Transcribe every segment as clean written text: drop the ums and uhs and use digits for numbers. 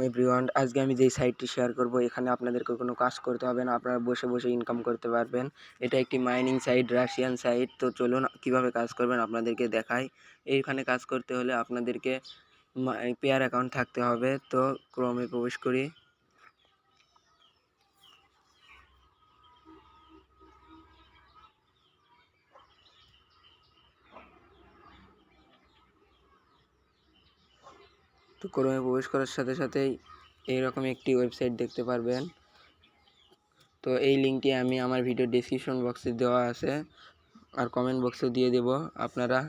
Everyone, আজকে আমি যেই সাইটটি শেয়ার করব এখানে আপনাদেরকে কোনো কাজ করতে হবে না, আপনারা বসে বসে ইনকাম করতে পারবেন। এটা একটি মাইনিং সাইট, রাশিয়ান সাইট। তো চলুন কিভাবে কাজ করবেন আপনাদেরকে দেখাই। এইখানে কাজ করতে হলে আপনাদেরকে পেয়ার অ্যাকাউন্ট থাকতে হবে। তো ক্রোমে প্রবেশ করি। তো ক্রোমে প্রবেশ করার সাথে সাথেই এইরকম একটি ওয়েবসাইট দেখতে পারবেন। তো এই লিঙ্কটি আমি আমার ভিডিও ডেসক্রিপশন বক্সে দেওয়া আছে আর কমেন্ট বক্সেও দিয়ে দেব। আপনারা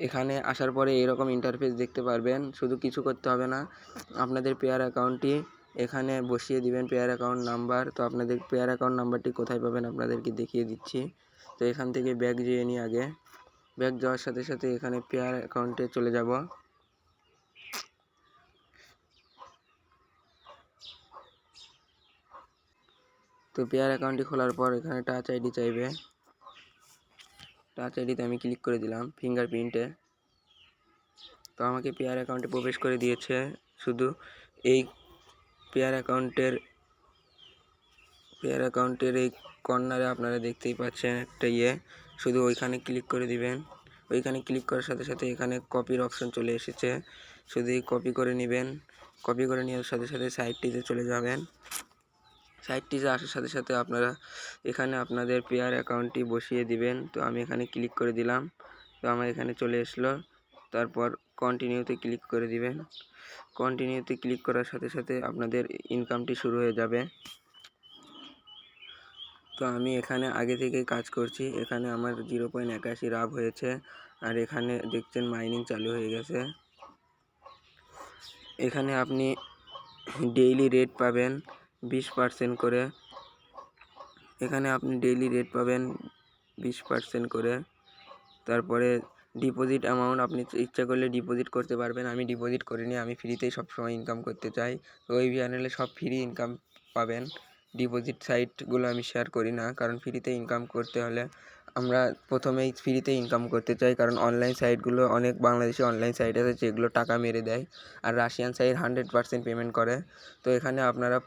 এখানে আসার পরে এরকম ইন্টারফেস দেখতে পারবেন। শুধু কিছু করতে হবে না, আপনাদের পেয়ার অ্যাকাউন্টটি এখানে বসিয়ে দিবেন, পেয়ার অ্যাকাউন্ট নাম্বার। তো আপনাদের পেয়ার অ্যাকাউন্ট নাম্বারটি কোথায় পাবেন আপনাদেরকে দেখিয়ে দিচ্ছি। তো এখান থেকে ব্যাক যেয়ে নিই। আগে ব্যাক যাওয়ার সাথে সাথে এখানে পেয়ার অ্যাকাউন্টে চলে যাব। তো পেয়ার অ্যাকাউন্টটি খোলার পর এখানে টাচ আইডি চাইবে। টাচ আইডিতে আমি ক্লিক করে দিলাম ফিঙ্গারপ্রিন্টে। তো আমাকে পেয়ার অ্যাকাউন্টে প্রবেশ করে দিয়েছে। শুধু এই পেয়ার অ্যাকাউন্টের এই কর্নারে আপনারা দেখতেই পাচ্ছেন একটা শুধু ওইখানে ক্লিক করে দিবেন। ওইখানে ক্লিক করার সাথে সাথে এখানে কপির অপশন চলে এসেছে। শুধু এই কপি করে নেবেন। কপি করে নেওয়ার সাথে সাথে সাইটটিতে চলে যাবেন। সাইটটিতে আসার সাথে সাথে আপনারা এখানে আপনাদের পেয়ার অ্যাকাউন্টটি বসিয়ে দিবেন। তো আমি এখানে ক্লিক করে দিলাম। তো আমার এখানে চলে আসলো। তারপর কন্টিনিউতে ক্লিক করে দিবেন। কন্টিনিউতে ক্লিক করার সাথে সাথে আপনাদের ইনকামটি শুরু হয়ে যাবে। তো আমি এখানে আগে থেকেই কাজ করছি। এখানে আমার 0.81 লাভ হয়েছে। আর এখানে দেখছেন মাইনিং চালু হয়ে গেছে। এখানে আপনি ডেইলি রেট পাবেন 20% করে। এখানে আপনি ডেইলি রেট পাবেন 20% করে। তারপরে ডিপোজিট অ্যামাউন্ট আপনি ইচ্ছা করলে ডিপোজিট করতে পারবেন। আমি ডিপোজিট করিনি, আমি ফ্রিতেই সবসময় ইনকাম করতে চাই। তো ওই চ্যানেলে সব ফ্রি ইনকাম পাবেন। ডিপোজিট সাইটগুলো আমি শেয়ার করি না, কারণ ফ্রিতে ইনকাম করতে হলে আমরা প্রথমেই ফ্রিতে ইনকাম করতে চাই। কারণ অনলাইন সাইটগুলো অনেক বাংলাদেশি অনলাইন সাইট আছে যেগুলো টাকা মেরে দেয়, আর রাশিয়ান সাইট 100% পেমেন্ট করে। তো এখানে আপনারা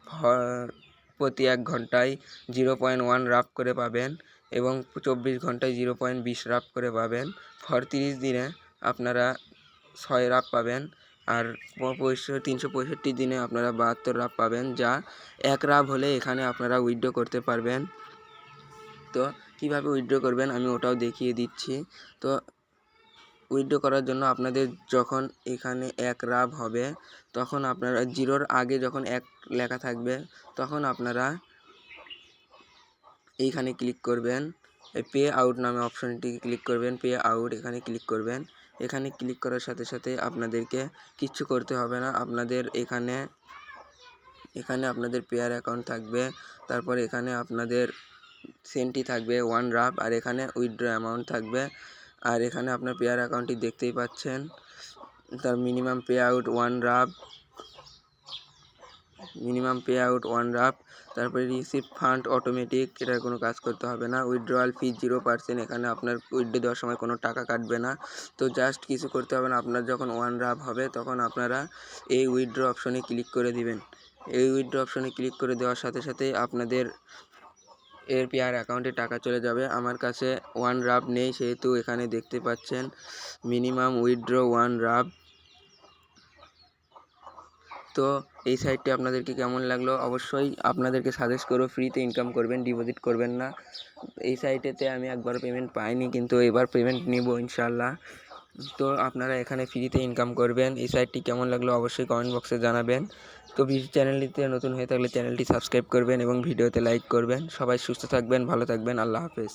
প্রতি 1 ঘন্টায় 0.1 রাফ করে পাবেন এবং 24 ঘন্টায় 0.20 রাফ করে পাবেন। 30 দিনে আপনারা 6 রাফ পাবেন। আর 365 দিনে আপনারা 72 রাফ পাবেন, যা 1 রাফ হলে এখানে আপনারা উইথড্র করতে পারবেন। তো কিভাবে উইথড্র করবেন আমি ওটাও দেখিয়ে দিচ্ছি। তো উইথড্র করার জন্য আপনাদের যখন এখানে 1 রাফ হবে, তখন আপনারা জিরোর আগে যখন 1 লেখা থাকবে, তখন আপনারা এইখানে ক্লিক করবেন। পে আউট নামে অপশনটি ক্লিক করবেন। পে আউট এখানে ক্লিক করবেন। এখানে ক্লিক করার সাথে সাথে আপনাদেরকে কিচ্ছু করতে হবে না। আপনাদের এখানে আপনাদের পেয়ার অ্যাকাউন্ট থাকবে। তারপর এখানে আপনাদের সেন্টটি থাকবে 1 রাফ, আর এখানে উইথড্র অ্যামাউন্ট থাকবে। আর এখানে আপনার পেয়ার অ্যাকাউন্টটি দেখতেই পাচ্ছেন। তার মিনিমাম পে আউট 1 রাফ, তারপরে রিসিভ ফান্ড অটোমেটিক, এটার কোনো কাজ করতে হবে না। উইথড্রয়াল ফি 0%, এখানে আপনার উইথড্র দেওয়ার সময় কোনো টাকা কাটবে না। তো জাস্ট কিছু করতে হবে না। আপনার যখন 1 রাফ হবে তখন আপনারা এই উইথড্র অপশনে ক্লিক করে দিবেন। এই উইথড্র অপশনে ক্লিক করে দেওয়ার সাথে সাথেই আপনাদের এর পেয়ার অ্যাকাউন্টে টাকা চলে যাবে। আমার কাছে 1 রাফ নেই, সেহেতু এখানে দেখতে পাচ্ছেন মিনিমাম উইথড্র 1 রাফ। তো এই সাইটটি আপনাদেরকে কেমন লাগলো অবশ্যই আপনাদেরকে সাজেস্ট করব, ফ্রিতে ইনকাম করবেন, ডিপোজিট করবেন না। এই সাইটেতে আমি একবার পেমেন্ট পাইনি, কিন্তু এবার পেমেন্ট নিব ইনশাল্লাহ। তো আপনারা এখানে ফ্রিতে ইনকাম করবেন। এই সাইটটি কেমন লাগলো অবশ্যই কমেন্ট বক্সে জানাবেন। তো চ্যানেলটিতে নতুন হয়ে থাকলে চ্যানেলটি সাবস্ক্রাইব করবেন এবং ভিডিওতে লাইক করবেন। সবাই সুস্থ থাকবেন, ভালো থাকবেন। আল্লাহ হাফেজ।